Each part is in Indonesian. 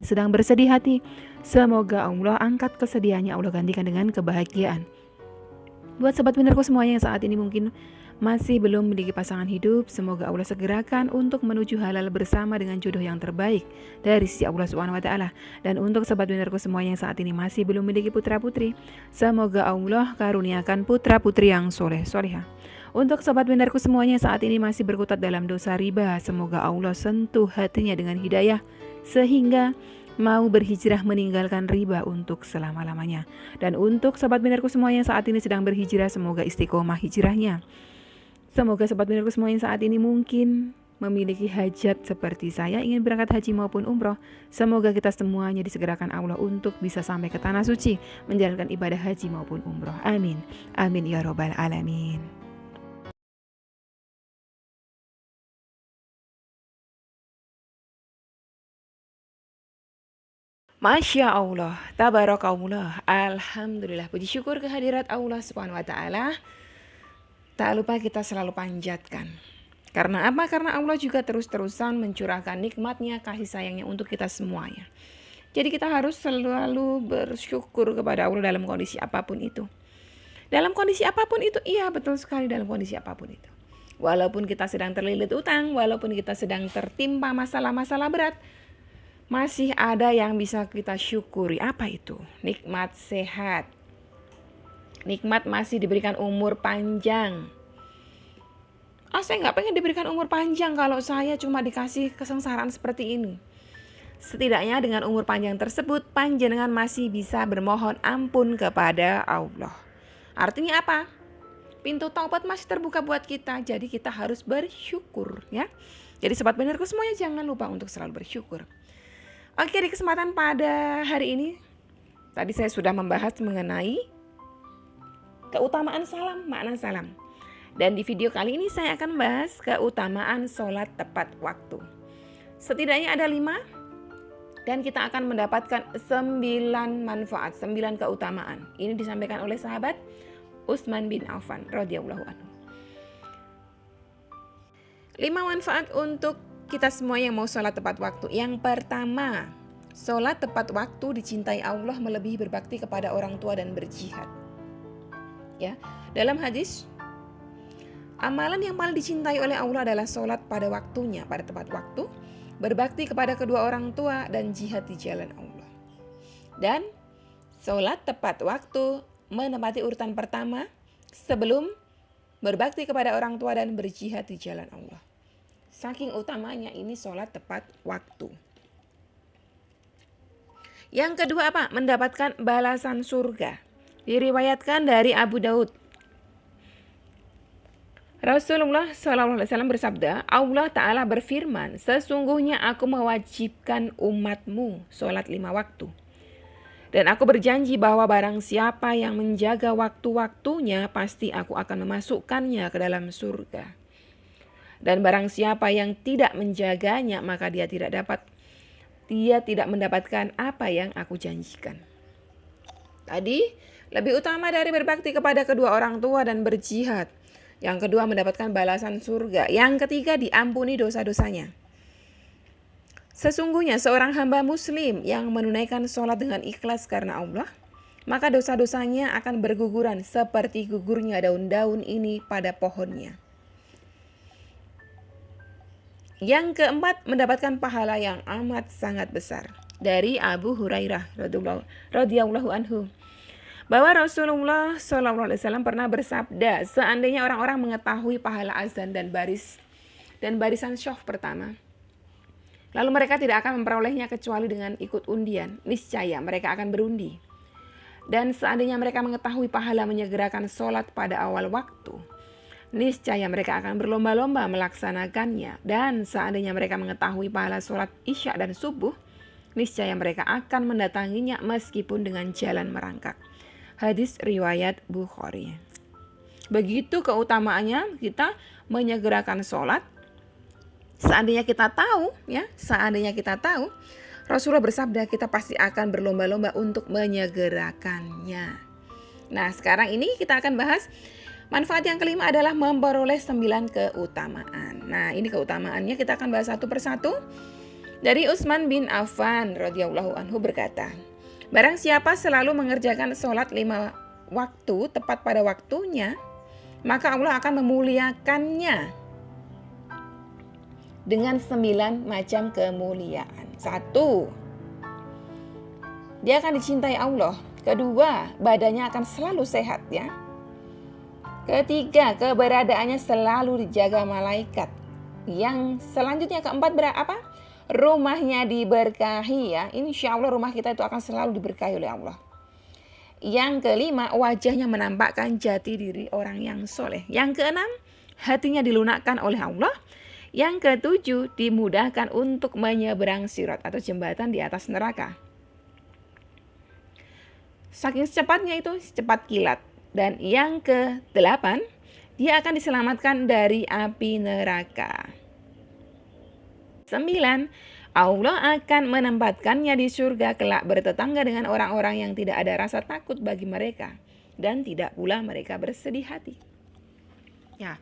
sedang bersedih hati, semoga Allah angkat kesedihannya, Allah gantikan dengan kebahagiaan. Buat sobat winnerku semuanya yang saat ini mungkin masih belum memiliki pasangan hidup, semoga Allah segerakan untuk menuju halal bersama dengan jodoh yang terbaik dari sisi Allah Subhanahu wa taala. Dan untuk sobat winnerku semuanya yang saat ini masih belum memiliki putra-putri, semoga Allah karuniakan putra-putri yang soleh-solehah. Untuk sobat winnerku semuanya yang saat ini masih berkutat dalam dosa riba, semoga Allah sentuh hatinya dengan hidayah sehingga mau berhijrah meninggalkan riba untuk selama-lamanya. Dan untuk sobat winnerku semuanya yang saat ini sedang berhijrah, semoga istiqomah hijrahnya. Semoga sobat winnerku semuanya saat ini mungkin memiliki hajat seperti saya, ingin berangkat haji maupun umroh. Semoga kita semuanya disegerakan Allah untuk bisa sampai ke tanah suci, menjalankan ibadah haji maupun umroh. Amin. Amin ya robbal alamin. Masya Allah, tabarakallah, alhamdulillah, puji syukur kehadirat Allah Subhanahu wa taala. Tak lupa kita selalu panjatkan. Karena apa? Karena Allah juga terus-terusan mencurahkan nikmatnya, kasih sayangnya untuk kita semuanya. Jadi kita harus selalu bersyukur kepada Allah dalam kondisi apapun itu. Dalam kondisi apapun itu, iya betul sekali, dalam kondisi apapun itu. Walaupun kita sedang terlilit utang, walaupun kita sedang tertimpa masalah-masalah berat, masih ada yang bisa kita syukuri. Apa itu? Nikmat sehat. Nikmat masih diberikan umur panjang. Saya nggak pengen diberikan umur panjang kalau saya cuma dikasih kesengsaraan seperti ini. Setidaknya dengan umur panjang tersebut, panjenengan masih bisa bermohon ampun kepada Allah. Artinya apa? Pintu taubat masih terbuka buat kita, jadi kita harus bersyukur ya. Jadi sobat winnerku semuanya jangan lupa untuk selalu bersyukur. Oke, di kesempatan pada hari ini, tadi saya sudah membahas mengenai keutamaan salam, makna salam. Dan di video kali ini saya akan bahas keutamaan sholat tepat waktu. Setidaknya ada 5 dan kita akan mendapatkan 9 manfaat, 9 keutamaan. Ini disampaikan oleh sahabat Utsman bin Affan radhiyallahu anhu. 5 manfaat untuk kita semua yang mau sholat tepat waktu. Yang pertama, sholat tepat waktu dicintai Allah melebihi berbakti kepada orang tua dan berjihad. Ya, dalam hadis, amalan yang paling dicintai oleh Allah adalah sholat pada waktunya, pada tepat waktu, berbakti kepada kedua orang tua, dan jihad di jalan Allah. Dan sholat tepat waktu menempati urutan pertama sebelum berbakti kepada orang tua dan berjihad di jalan Allah. Saking utamanya ini sholat tepat waktu. Yang kedua apa? Mendapatkan balasan surga. Diriwayatkan dari Abu Daud. Rasulullah SAW bersabda, Allah Ta'ala berfirman, sesungguhnya aku mewajibkan umatmu sholat 5 waktu. Dan aku berjanji bahwa barang siapa yang menjaga waktu-waktunya, pasti aku akan memasukkannya ke dalam surga. Dan barang siapa yang tidak menjaganya, maka dia tidak mendapatkan apa yang aku janjikan. Tadi lebih utama dari berbakti kepada kedua orang tua dan berjihad. Yang kedua mendapatkan balasan surga. Yang ketiga diampuni dosa-dosanya. Sesungguhnya seorang hamba muslim yang menunaikan sholat dengan ikhlas karena Allah, maka dosa-dosanya akan berguguran seperti gugurnya daun-daun ini pada pohonnya. Yang keempat mendapatkan pahala yang amat sangat besar. Dari Abu Hurairah radhiyallahu anhu, bahwa Rasulullah SAW pernah bersabda, seandainya orang-orang mengetahui pahala azan dan barisan syaf pertama, lalu mereka tidak akan memperolehnya kecuali dengan ikut undian, niscaya mereka akan berundi. Dan seandainya mereka mengetahui pahala menyegerakan sholat pada awal waktu, niscaya mereka akan berlomba-lomba melaksanakannya. Dan seandainya mereka mengetahui pahala sholat isya dan subuh, niscaya mereka akan mendatanginya meskipun dengan jalan merangkak. Hadis riwayat Bukhari. Begitu keutamaannya kita menyegerakan sholat. Seandainya kita tahu, Rasulullah bersabda kita pasti akan berlomba-lomba untuk menyegerakannya. Nah, sekarang ini kita akan bahas manfaat yang kelima adalah memperoleh 9 keutamaan. Nah, ini keutamaannya kita akan bahas satu persatu. Dari Utsman bin Affan radhiyallahu anhu berkata, barang siapa selalu mengerjakan sholat 5 waktu tepat pada waktunya, maka Allah akan memuliakannya dengan 9 macam kemuliaan. 1, dia akan dicintai Allah. 2, badannya akan selalu sehat ya. 3, keberadaannya selalu dijaga malaikat. Yang selanjutnya 4, apa? Rumahnya diberkahi ya. Insya Allah rumah kita itu akan selalu diberkahi oleh Allah. Yang 5, wajahnya menampakkan jati diri orang yang soleh. Yang 6, hatinya dilunakkan oleh Allah. Yang 7, dimudahkan untuk menyeberang sirat atau jembatan di atas neraka. Saking cepatnya itu, cepat kilat. Dan yang ke-8, dia akan diselamatkan dari api neraka. 9, Allah akan menempatkannya di surga kelak bertetangga dengan orang-orang yang tidak ada rasa takut bagi mereka. Dan tidak pula mereka bersedih hati. Ya,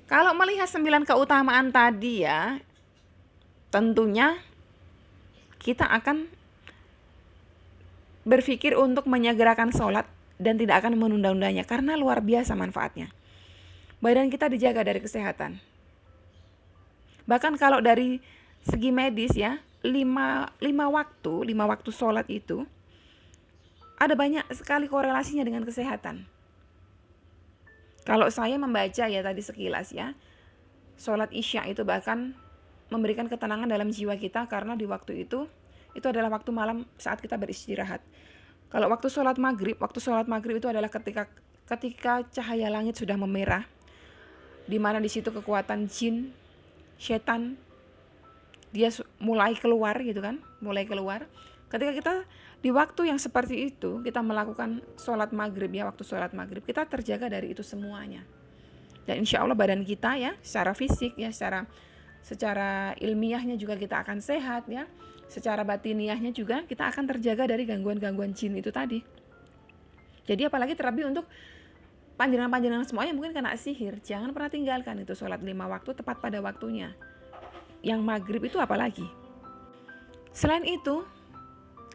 kalau melihat 9 keutamaan tadi ya, tentunya kita akan berpikir untuk menyegerakan sholat dan tidak akan menunda-undanya karena luar biasa manfaatnya. Badan kita dijaga dari kesehatan. Bahkan kalau dari segi medis ya, 5 waktu sholat itu ada banyak sekali korelasinya dengan kesehatan. Kalau saya membaca ya tadi sekilas ya, sholat Isya itu bahkan memberikan ketenangan dalam jiwa kita karena di waktu itu adalah waktu malam saat kita beristirahat. Kalau waktu sholat maghrib itu adalah ketika cahaya langit sudah memerah, di mana di situ kekuatan jin, setan dia mulai keluar gitu kan, Ketika kita di waktu yang seperti itu kita melakukan sholat maghrib ya, waktu sholat maghrib kita terjaga dari itu semuanya. Dan insya Allah badan kita ya, secara fisik ya, secara ilmiahnya juga kita akan sehat ya. Secara batiniahnya juga kita akan terjaga dari gangguan-gangguan jin itu tadi. Jadi apalagi terapi untuk panjenengan-panjenengan semuanya mungkin kena sihir, jangan pernah tinggalkan itu sholat 5 waktu tepat pada waktunya. Yang maghrib itu apalagi. Selain itu,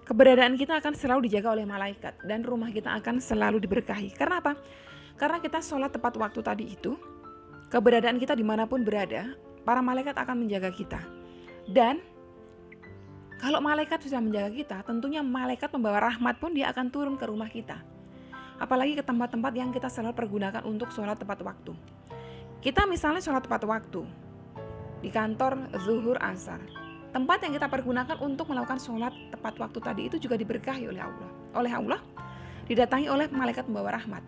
keberadaan kita akan selalu dijaga oleh malaikat dan rumah kita akan selalu diberkahi. Karena apa? Karena kita sholat tepat waktu tadi itu, keberadaan kita dimanapun berada, para malaikat akan menjaga kita. Dan kalau malaikat sudah menjaga kita, tentunya malaikat pembawa rahmat pun dia akan turun ke rumah kita. Apalagi ke tempat-tempat yang kita selalu pergunakan untuk sholat tepat waktu. Kita misalnya sholat tepat waktu di kantor zuhur asar. Tempat yang kita pergunakan untuk melakukan sholat tepat waktu tadi itu juga diberkahi oleh Allah. Oleh Allah, didatangi oleh malaikat pembawa rahmat.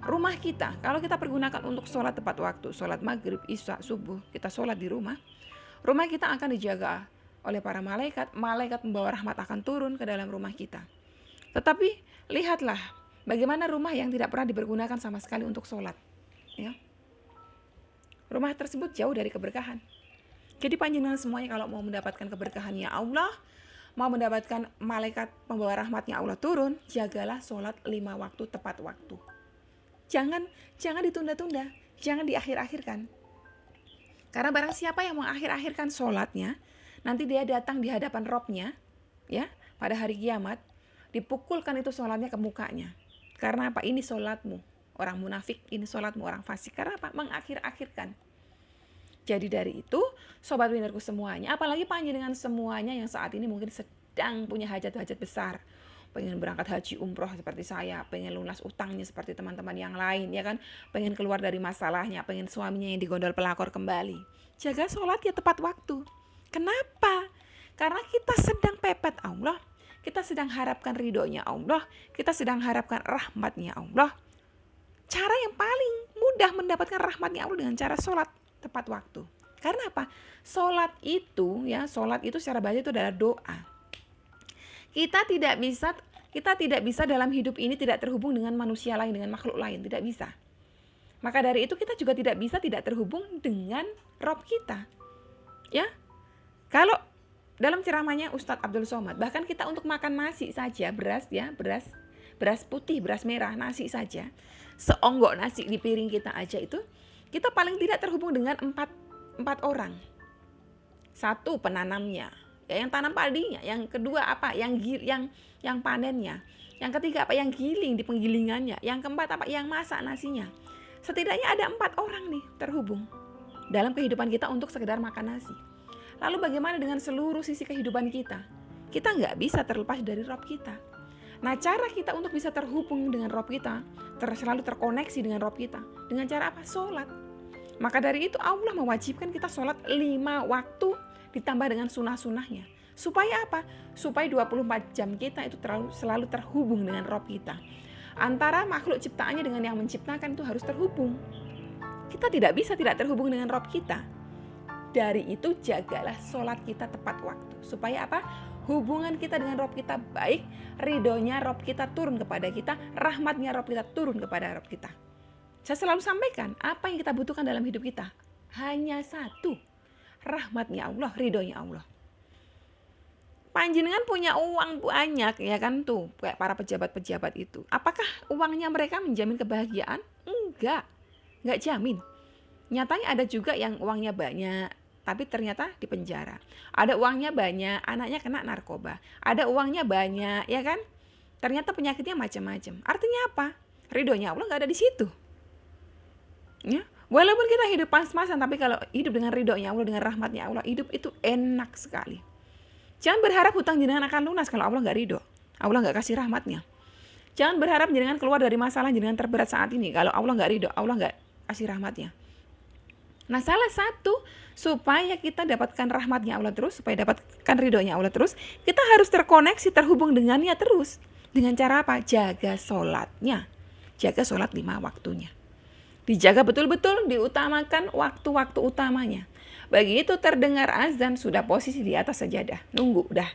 Rumah kita, kalau kita pergunakan untuk sholat tepat waktu, sholat maghrib, isya, subuh, kita sholat di rumah kita akan dijaga oleh para malaikat pembawa rahmat akan turun ke dalam rumah kita. Tetapi lihatlah bagaimana rumah yang tidak pernah dipergunakan sama sekali untuk sholat. Ya. Rumah tersebut jauh dari keberkahan. Jadi panjenengan semuanya kalau mau mendapatkan keberkahannya Allah, mau mendapatkan malaikat pembawa rahmatnya Allah turun, jagalah sholat 5 waktu tepat waktu. Jangan ditunda-tunda, jangan diakhir-akhirkan. Karena barang siapa yang mengakhir-akhirkan sholatnya, nanti dia datang di hadapan Robnya, ya, pada hari kiamat, dipukulkan itu sholatnya ke mukanya. Karena apa? Ini sholatmu, orang munafik, ini sholatmu, orang fasik. Karena apa? Mengakhir-akhirkan. Jadi dari itu, sobat winnerku semuanya, apalagi panjenengan semuanya yang saat ini mungkin sedang punya hajat-hajat besar, pengen berangkat haji umroh seperti saya, pengen lunas utangnya seperti teman-teman yang lain, ya kan, pengen keluar dari masalahnya, pengen suaminya yang digondol pelakor kembali. Jaga sholat ya tepat waktu. Kenapa? Karena kita sedang pepet Allah, kita sedang harapkan ridhonya Allah, kita sedang harapkan rahmatnya Allah. Cara yang paling mudah mendapatkan rahmatnya Allah dengan cara sholat tepat waktu. Karena apa? Sholat itu secara bahasa itu adalah doa. Kita tidak bisa dalam hidup ini tidak terhubung dengan manusia lain, dengan makhluk lain, tidak bisa. Maka dari itu kita juga tidak bisa tidak terhubung dengan Rob kita. Ya. Kalau dalam ceramahnya Ustadz Abdul Somad, bahkan kita untuk makan nasi saja, beras putih, beras merah, nasi saja, seonggok nasi di piring kita aja itu, kita paling tidak terhubung dengan empat orang. 1, penanamnya, Ya, yang tanam padinya. Yang kedua apa? Yang panennya. Yang ketiga apa? Yang giling di penggilingannya. Yang keempat apa? Yang masak nasinya. Setidaknya ada 4 orang nih terhubung dalam kehidupan kita untuk sekedar makan nasi. Lalu bagaimana dengan seluruh sisi kehidupan kita? Kita nggak bisa terlepas dari Rob kita. Nah, cara kita untuk bisa terhubung dengan Rob kita, selalu terkoneksi dengan Rob kita, dengan cara apa? Sholat. Maka dari itu Allah mewajibkan kita sholat 5 waktu ditambah dengan sunnah-sunnahnya. Supaya apa? Supaya 24 jam kita itu selalu terhubung dengan Rob kita. Antara makhluk ciptaannya dengan yang menciptakan itu harus terhubung. Kita tidak bisa tidak terhubung dengan Rob kita. Dari itu jagalah sholat kita tepat waktu. Supaya apa? Hubungan kita dengan Rob kita baik, ridhonya Rob kita turun kepada kita, rahmatnya Rob kita turun kepada Rob kita. Saya selalu sampaikan, apa yang kita butuhkan dalam hidup kita? Hanya satu, rahmatnya Allah, ridhonya Allah. Panjenengan punya uang banyak, ya kan tuh, kayak para pejabat-pejabat itu. Apakah uangnya mereka menjamin kebahagiaan? Enggak jamin. Nyatanya ada juga yang uangnya banyak, tapi ternyata di penjara. Ada uangnya banyak, anaknya kena narkoba. Ada uangnya banyak, ya kan? Ternyata penyakitnya macam-macam. Artinya apa? Ridhonya Allah nggak ada di situ. Ya, walaupun kita hidup pas-pasan, tapi kalau hidup dengan ridhonya Allah, dengan rahmatnya Allah, hidup itu enak sekali. Jangan berharap hutang jenengan akan lunas kalau Allah nggak ridho. Allah nggak kasih rahmatnya. Jangan berharap jenengan keluar dari masalah jenengan terberat saat ini kalau Allah nggak ridho, Allah nggak kasih rahmatnya. Nah, salah satu supaya kita dapatkan rahmatnya Allah terus, supaya dapatkan ridhonya Allah terus, kita harus terkoneksi, terhubung dengannya terus. Dengan cara apa? Jaga sholatnya. Jaga sholat 5 waktunya. Dijaga betul-betul, diutamakan waktu-waktu utamanya. Begitu terdengar azan, sudah posisi di atas sajadah, nunggu udah.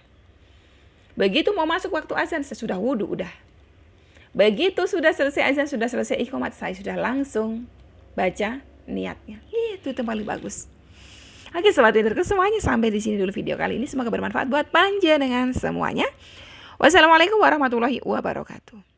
Begitu mau masuk waktu azan, sesudah wudhu udah. Begitu sudah selesai azan, sudah selesai iqamat, saya sudah langsung baca niatnya. Itu paling bagus. Oke, sobat pinterku semuanya, sampai di sini dulu video kali ini. Semoga bermanfaat buat panjenengan semuanya. Wassalamualaikum warahmatullahi wabarakatuh.